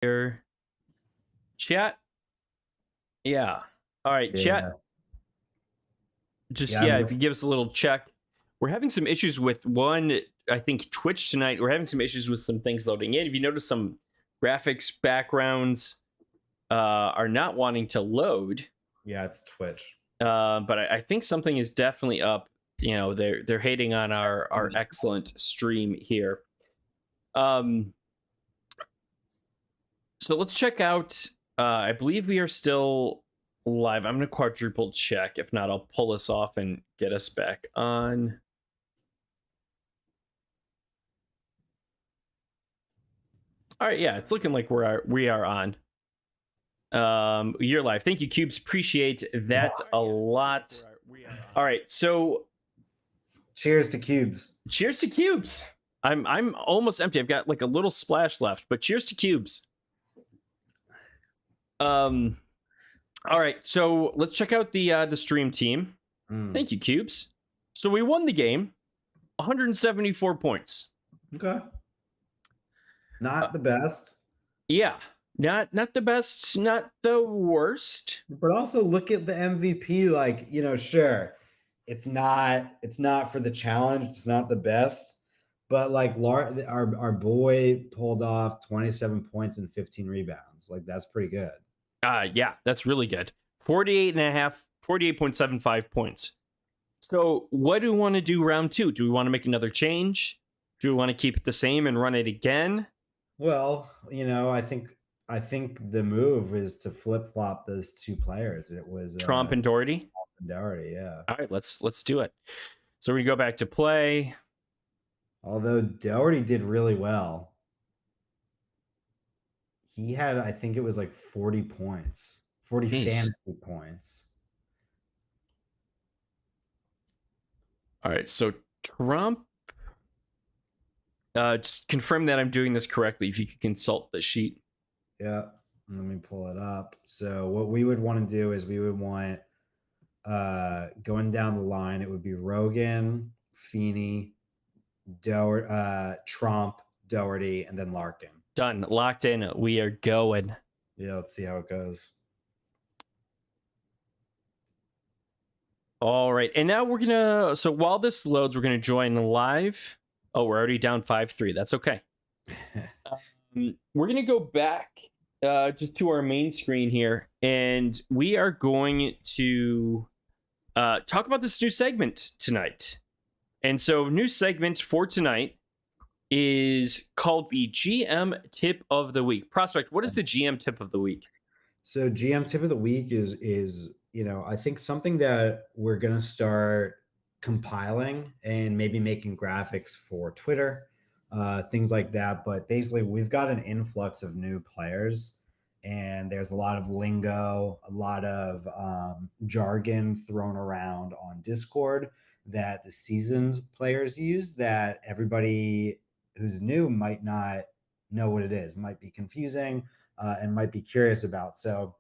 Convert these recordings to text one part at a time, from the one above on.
Here. Chat. Yeah. All right, chat. Yeah. Just Yeah, if you give us a little check. We're having some issues with I think Twitch tonight. We're having some issues with some things loading in. If you notice, some graphics backgrounds are not wanting to load. yeah, it's Twitch. But I think something is definitely up. They're hating on our excellent stream here. So let's check out. I believe we are still live. I'm going to quadruple check. If not, I'll pull us off and get us back on. All right, yeah, it's looking like we are on. You're live. Thank you, Cubes. Appreciate that a lot. All right, so cheers to Cubes. Cheers to Cubes. I'm almost empty. I've got like a little splash left, but cheers to Cubes. All right, so let's check out the stream team. Thank you, Cubes. So we won the game, 174 points. Okay. Not the best. Yeah, not the best, not the worst. But also look at the MVP. Like, sure, it's not for the challenge. It's not the best. But like our boy pulled off 27 points and 15 rebounds. Like, that's pretty good. Yeah, that's really good. 48.75 points. So what do we want to do round 2? Do we want to make another change? Do we want to keep it the same and run it again? Well, I think the move is to flip-flop those two players. It was Trump and Doherty. Trump and Doherty, yeah. All right, let's do it. So we go back to play. Although Doherty did really well. He had, I think it was like 40 points, 40 fantasy points. All right, so Trump, just confirm that I'm doing this correctly. If you could consult the sheet. Yeah, let me pull it up. So what we would want to do is we would want, going down the line, it would be Rogan, Feeney, Trump, Doherty, and then Larkin. Done. Locked in. We are going. Yeah, let's see how it goes. All right. And now so while this loads, we're going to join live. Oh, we're already down 5-3. That's okay. We're going to go back just to our main screen here, and we are going to talk about this new segment tonight. And so new segment for tonight is called the GM Tip of the Week. Prospect, what is the GM Tip of the Week? So GM Tip of the Week is I think something that we're going to start compiling and maybe making graphics for Twitter, things like that. But basically, we've got an influx of new players, and there's a lot of lingo, a lot of jargon thrown around on Discord that the seasoned players use that everybody who's new might not know what it is, might be confusing, and might be curious about. So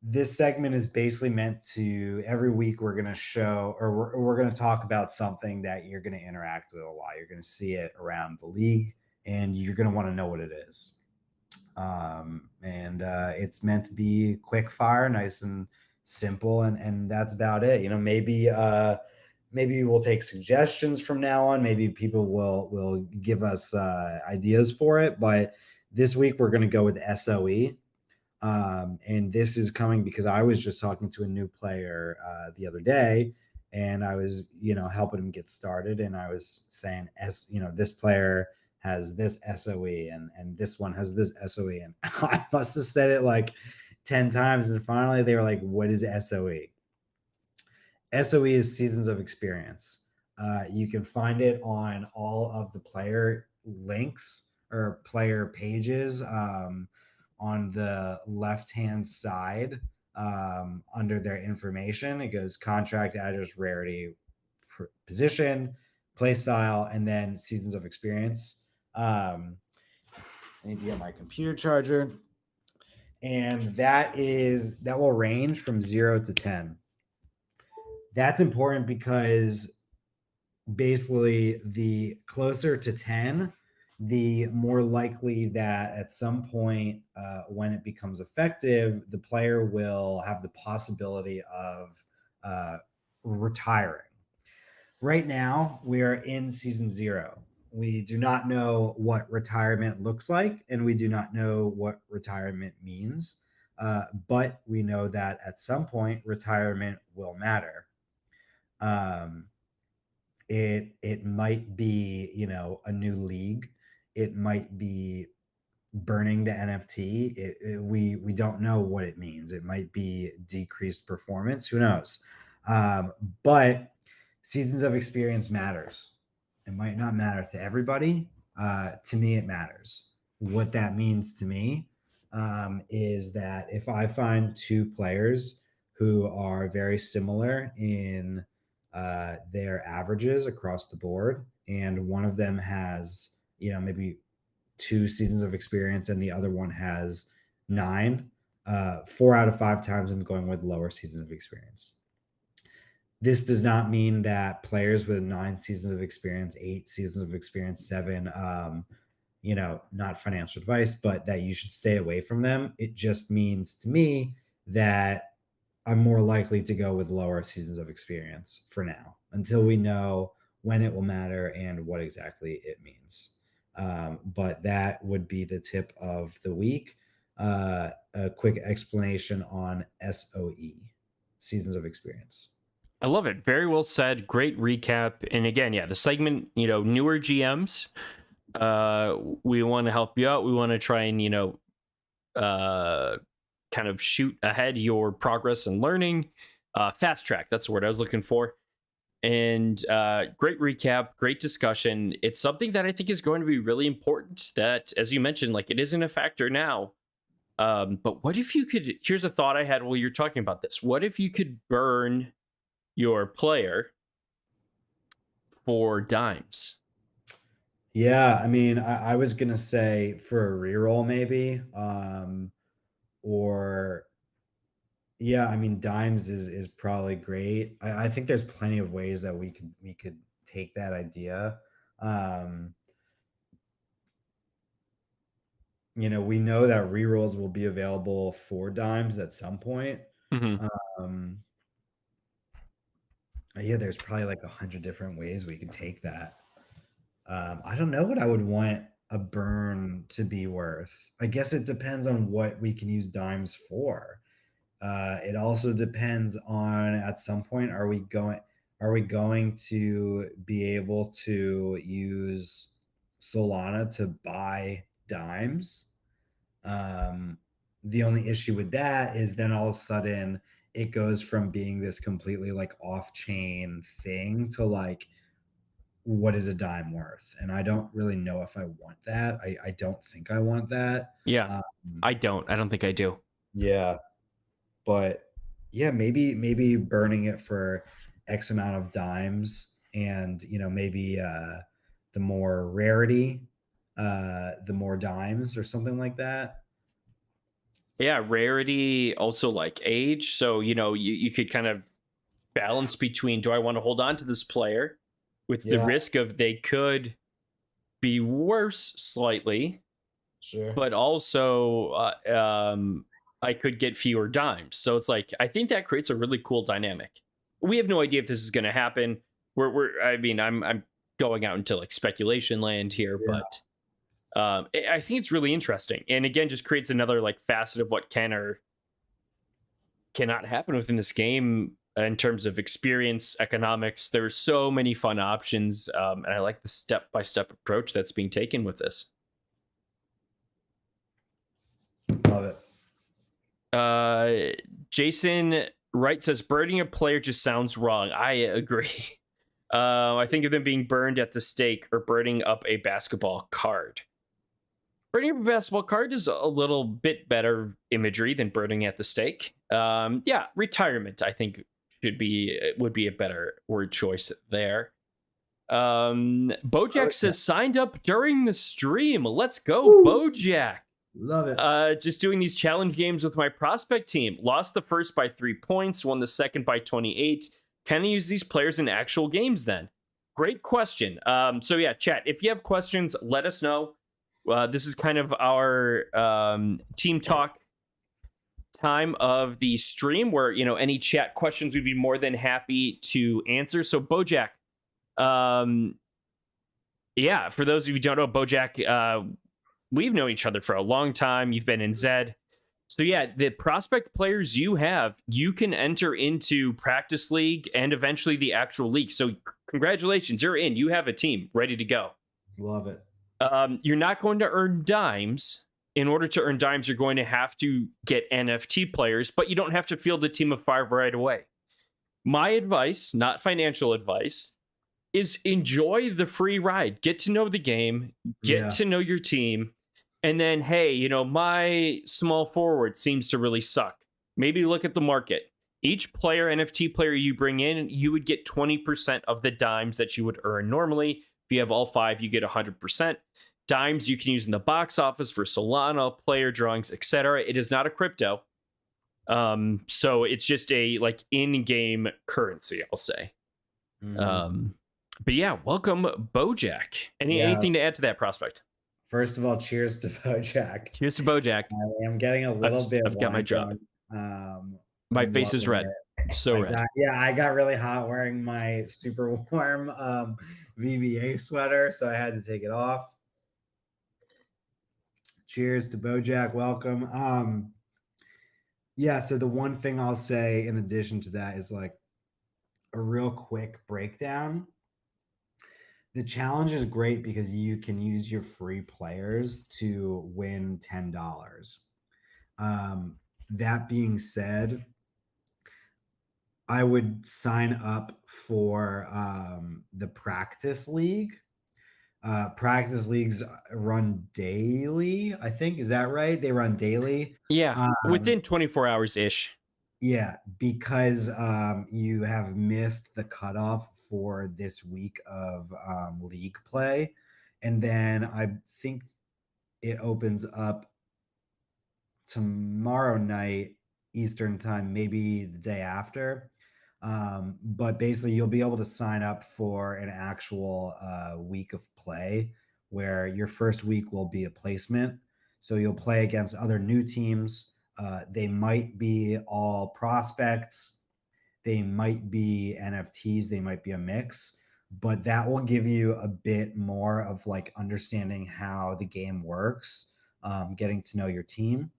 this segment is basically meant to, every week we're going to show, or we're going to talk about something that you're going to interact with a lot. You're going to see it around the league, and you're going to want to know what it is. And it's meant to be quick fire, nice and simple, and that's about it. Maybe we'll take suggestions from now on. Maybe people will give us ideas for it. But this week we're going to go with SOE. And this is coming because I was just talking to a new player the other day, and I was, helping him get started. And I was saying, this player has this SOE and this one has this SOE. And I must have said it like 10 times. And finally they were like, what is SOE? SOE is Seasons of Experience. You can find it on all of the player links or player pages on the left-hand side under their information. It goes contract, address, rarity, position, play style, and then Seasons of Experience. I need to get my computer charger. And that will range from 0 to 10. That's important because basically the closer to 10 the more likely that at some point when it becomes effective, the player will have the possibility of uh, retiring. Right now, we are in season 0. We do not know what retirement looks like, and we do not know what retirement means. But we know that at some point, retirement will matter. Um, it might be, a new league. It might be burning the NFT. We don't know what it means. It might be decreased performance. Who knows? Um, but seasons of experience matters. It might not matter to everybody. To me, it matters. What that means to me is that if I find two players who are very similar in their averages across the board, and one of them has, maybe 2 seasons of experience and the other one has 9, 4 out of 5 times I'm going with lower seasons of experience. This does not mean that players with 9 seasons of experience, 8 seasons of experience, 7, not financial advice, but that you should stay away from them. It just means to me that I'm more likely to go with lower seasons of experience for now until we know when it will matter and what exactly it means. But that would be the tip of the week. A quick explanation on SOE, seasons of experience. I love it. Very well said. Great recap. And again, yeah, the segment, newer GMs, we want to help you out. We want to try and, kind of shoot ahead your progress and learning. Fast track, that's the word I was looking for. And great recap, great discussion. It's something that I think is going to be really important that, as you mentioned, like it isn't a factor now. But what if you could, here's a thought I had while you're talking about this. What if you could burn your player for dimes? Yeah, I mean, I was gonna say for a reroll maybe, or yeah, I mean, dimes is probably great. I think there's plenty of ways that we could take that idea. Um, we know that rerolls will be available for dimes at some point. Mm-hmm. Um, yeah, there's probably like 100 different ways we could take that. I don't know what I would want a burn to be worth. I guess it depends on what we can use dimes for. It also depends on at some point are we going to be able to use Solana to buy dimes? Um, the only issue with that is then all of a sudden it goes from being this completely like off-chain thing to like what is a dime worth? And I don't really know if I want that. I don't think I want that. Yeah, Um, I don't think I do. yeah, but yeah, maybe burning it for X amount of dimes, and maybe the more rarity, the more dimes or something like that. Yeah, rarity, also like age. So, you could kind of balance between, do I want to hold on to this player with the Yeah, risk of they could be worse slightly, sure. but also I could get fewer dimes. So it's like, I think that creates a really cool dynamic. We have no idea if this is going to happen. I mean, I'm going out into like speculation land here, Yeah. but I think it's really interesting. And again, just creates another like facet of what can or cannot happen within this game in terms of experience, economics. There's so many fun options, and I like the step-by-step approach that's being taken with this. Love it. Jason Wright says burning a player just sounds wrong. I agree. I think of them being burned at the stake or burning up a basketball card. Burning up a basketball card is a little bit better imagery than burning at the stake. Yeah, retirement, I think, would be a better word choice there. Bojack says signed up during the stream. Let's go, Woo! Bojack. Love it. Just doing these challenge games with my prospect team. Lost the first by 3 points, won the second by 28. Can I use these players in actual games then? Great question. So yeah, chat. If you have questions, let us know. This is kind of our team talk time of the stream, where any chat questions we'd be more than happy to answer. So Bojack, um, yeah, for those of you who don't know, Bojack, we've known each other for a long time. You've been in Zed. So yeah, the prospect players you have, you can enter into practice league and eventually the actual league. So congratulations, you're in. You have a team ready to go. Love it. You're not going to earn dimes. In order to earn dimes, you're going to have to get NFT players, but you don't have to field a team of 5 right away. My advice, not financial advice, is enjoy the free ride. Get to know the game, get to know your team, and then, hey, my small forward seems to really suck. Maybe look at the market. Each player, NFT player you bring in, you would get 20% of the dimes that you would earn normally. If you have all 5, you get 100%. Dimes you can use in the box office for Solana, player drawings, etc. It is not a crypto. So it's just a in-game currency, I'll say. But yeah, welcome, Bojack. Anything to add to that prospect? First of all, cheers to Bojack. Cheers to Bojack. I am getting a little bit. I've got my drop. My face is red. So red. I got really hot wearing my super warm VBA sweater, so I had to take it off. Cheers to Bojack. Welcome. Yeah, so the one thing I'll say in addition to that is a real quick breakdown. The challenge is great because you can use your free players to win $10. That being said, I would sign up for the practice league. Practice leagues run daily, I think. Is that right? They run daily. Yeah, within 24 hours ish. Yeah, because you have missed the cutoff for this week of league play. And then I think it opens up tomorrow night Eastern time, maybe the day after. But basically, you'll be able to sign up for an actual week of play where your first week will be a placement. So you'll play against other new teams. They might be all prospects. They might be NFTs. They might be a mix. But that will give you a bit more of understanding how the game works, getting to know your team.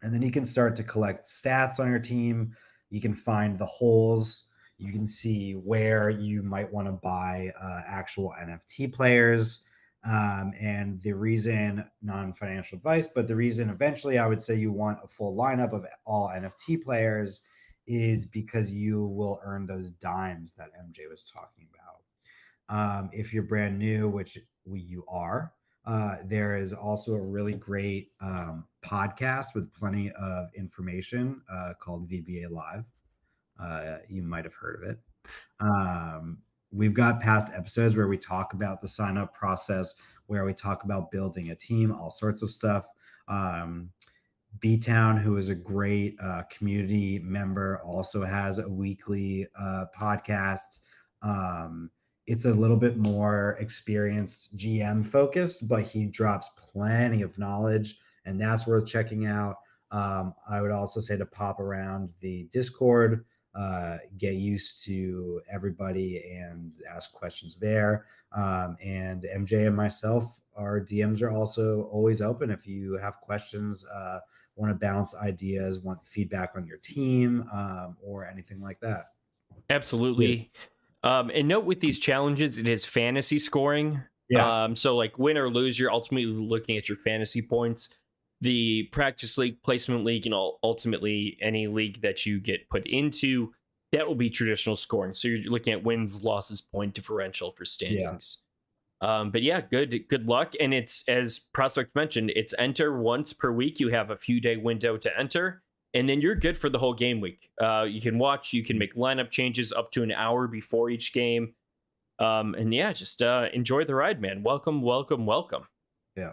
And then you can start to collect stats on your team. You can find the holes. You can see where you might want to buy actual NFT players. And the reason, non-financial advice, but the reason eventually I would say you want a full lineup of all NFT players is because you will earn those dimes that MJ was talking about. If you're brand new, which you are, there is also a really great podcast with plenty of information called VBA Live. You might have heard of it. We've got past episodes where we talk about the sign up process, where we talk about building a team, all sorts of stuff. B-Town, who is a great community member, also has a weekly podcast. It's a little bit more experienced GM focused, but he drops plenty of knowledge, and that's worth checking out. I would also say to pop around the Discord, get used to everybody and ask questions there. And MJ and myself, our DMs are also always open. If you have questions, want to bounce ideas, want feedback on your team, or anything like that. Absolutely. And note with these challenges, it is fantasy scoring. Yeah. So win or lose, you're ultimately looking at your fantasy points. The practice league, placement league, ultimately any league that you get put into, that will be traditional scoring. So you're looking at wins, losses, point differential for standings. But yeah, good luck. And it's, as Prospect mentioned, it's enter once per week. You have a few day window to enter, and then you're good for the whole game week. You can watch, you can make lineup changes up to an hour before each game. And yeah, just enjoy the ride, man. Welcome. Yeah.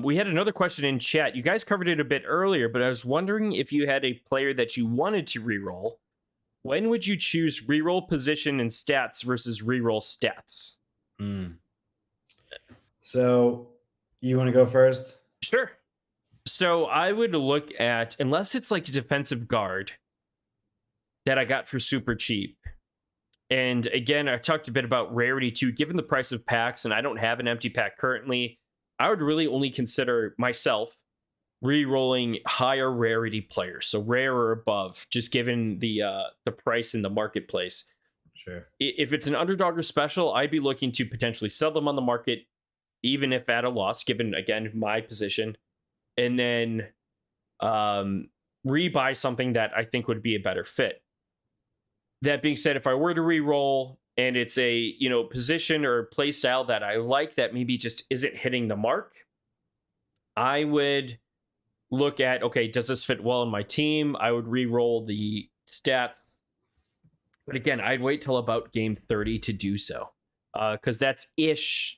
We had another question in chat. You guys covered it a bit earlier, but I was wondering if you had a player that you wanted to reroll, When would you choose reroll position and stats versus reroll stats? Mm. So you want to go first? Sure. So I would look at, unless it's like a defensive guard that I got for super cheap. And again, I talked a bit about rarity too. Given the price of packs, and I don't have an empty pack currently, I would really only consider myself re-rolling higher rarity players, so rare or above, just given the price in the marketplace. Sure. If it's an underdog or special, I'd be looking to potentially sell them on the market, even if at a loss, given again my position, and then um, rebuy something that I think would be a better fit. That being said, if I were to re-roll and it's a position or play style that I like that maybe just isn't hitting the mark, I would look at, okay, does this fit well in my team? I would re-roll the stats, but again, I'd wait till about game 30 to do so, because that's ish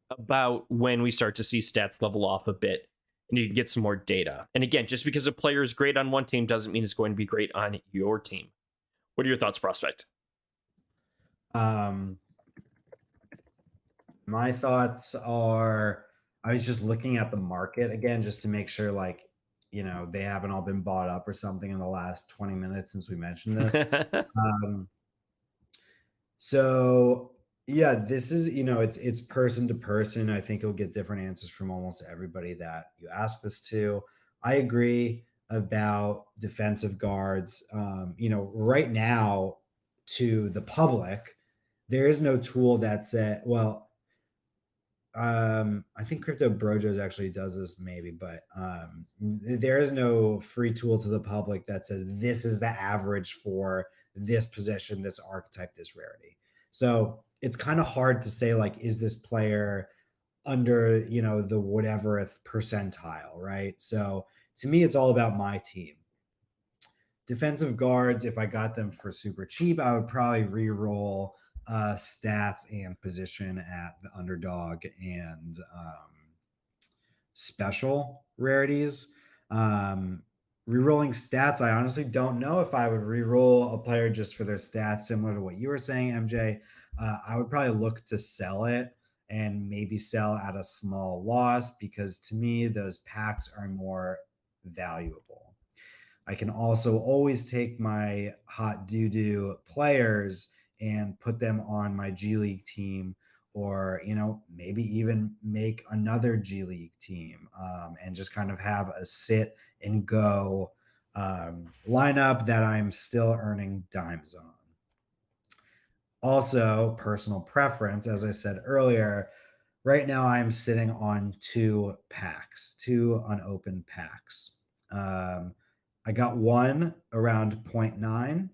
about when we start to see stats level off a bit and you can get some more data. And again, just because a player is great on one team doesn't mean it's going to be great on your team. What are your thoughts, Prospect? Um, my thoughts are I was just looking at the market again just to make sure like, they haven't all been bought up or something in the last 20 minutes since we mentioned this. Um, so yeah, this is, it's person to person. I think you'll get different answers from almost everybody that you ask this to. I agree about defensive guards. Right now to the public, there is no tool that said, well, I think Crypto Brojos actually does this maybe, but there is no free tool to the public that says this is the average for this position, this archetype, this rarity. So it's kind of hard to say like, is this player under the whateverth percentile, right? So to me, it's all about my team. Defensive guards, if I got them for super cheap, I would probably re-roll stats and position at the underdog and special rarities. Rerolling stats, I honestly don't know if I would re-roll a player just for their stats, similar to what you were saying, MJ. I would probably look to sell it and maybe sell at a small loss because to me, those packs are more valuable. I can also always take my hot doo-doo players and put them on my G League team or, maybe even make another G League team and just kind of have a sit and go lineup that I'm still earning dimes on. Also, personal preference, as I said earlier, right now I'm sitting on two unopened packs. I got one around zero point 0.9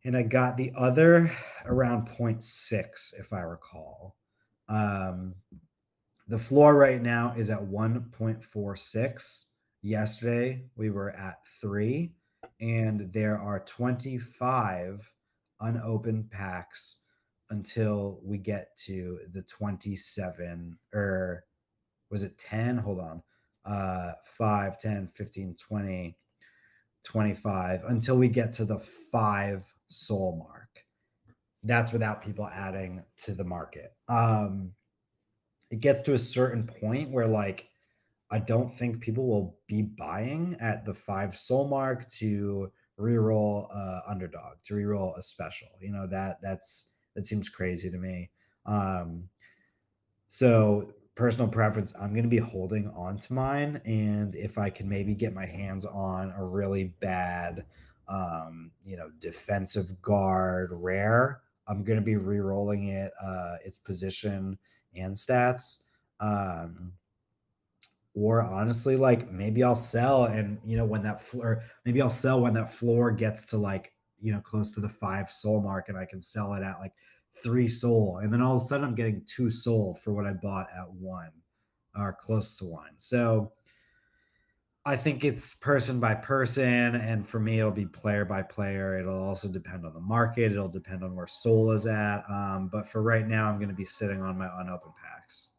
and I got the other around 0.6, if I recall. Um, the floor right now is at 1.46. Yesterday we were at 3, and there are 25 unopened packs until we get to the 27, or was it 10? Hold on. 5, 10, 15, 20, 25 until we get to the 5 soul mark. That's without people adding to the market. It gets to a certain point where like I don't think people will be buying at the 5 soul mark to reroll underdog, to reroll a special. That seems crazy to me. So personal preference, I'm going to be holding on to mine, and if I can maybe get my hands on a really bad, defensive guard rare, I'm going to be re-rolling its position and stats. Or honestly, like maybe I'll sell, and when that floor, maybe I'll sell when that floor gets to like close to the 5 soul mark, and I can sell it at like 3 soul, and then all of a sudden I'm getting 2 soul for what I bought at 1 or close to 1. So I think it's person by person, and for me it'll be player by player. It'll also depend on the market. It'll depend on where soul is at. But for right now, I'm going to be sitting on my unopened packs.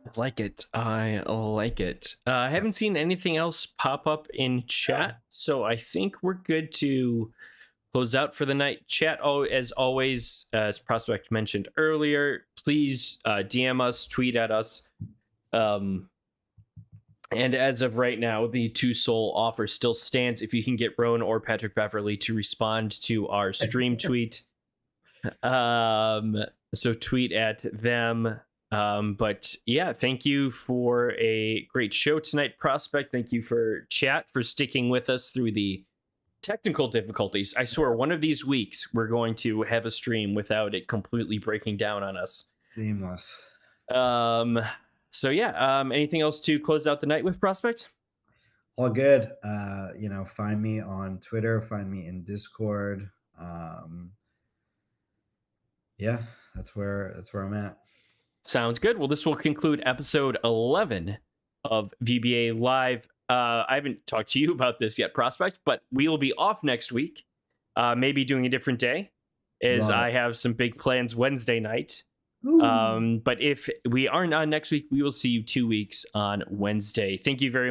I like it. I like it. I haven't seen anything else pop up in chat, so I think we're good to close out for the night. Chat, as always, as Prospect mentioned earlier, please DM us, tweet at us. And as of right now, the 2 soul offer still stands. If you can get Rowan or Patrick Beverly to respond to our stream tweet, so tweet at them. But yeah, thank you for a great show tonight, Prospect. Thank you for chat for sticking with us through the technical difficulties. I swear, one of these weeks we're going to have a stream without it completely breaking down on us. Seamless. So yeah, anything else to close out the night with, Prospect? All good. Find me on Twitter, find me in Discord. Yeah, that's where I'm at. Sounds good. Well, this will conclude episode 11 of VBA Live. I haven't talked to you about this yet, Prospect, but we will be off next week, maybe doing a different day, as I have some big plans Wednesday night. But if we aren't on next week, we will see you 2 weeks on Wednesday. Thank you very much.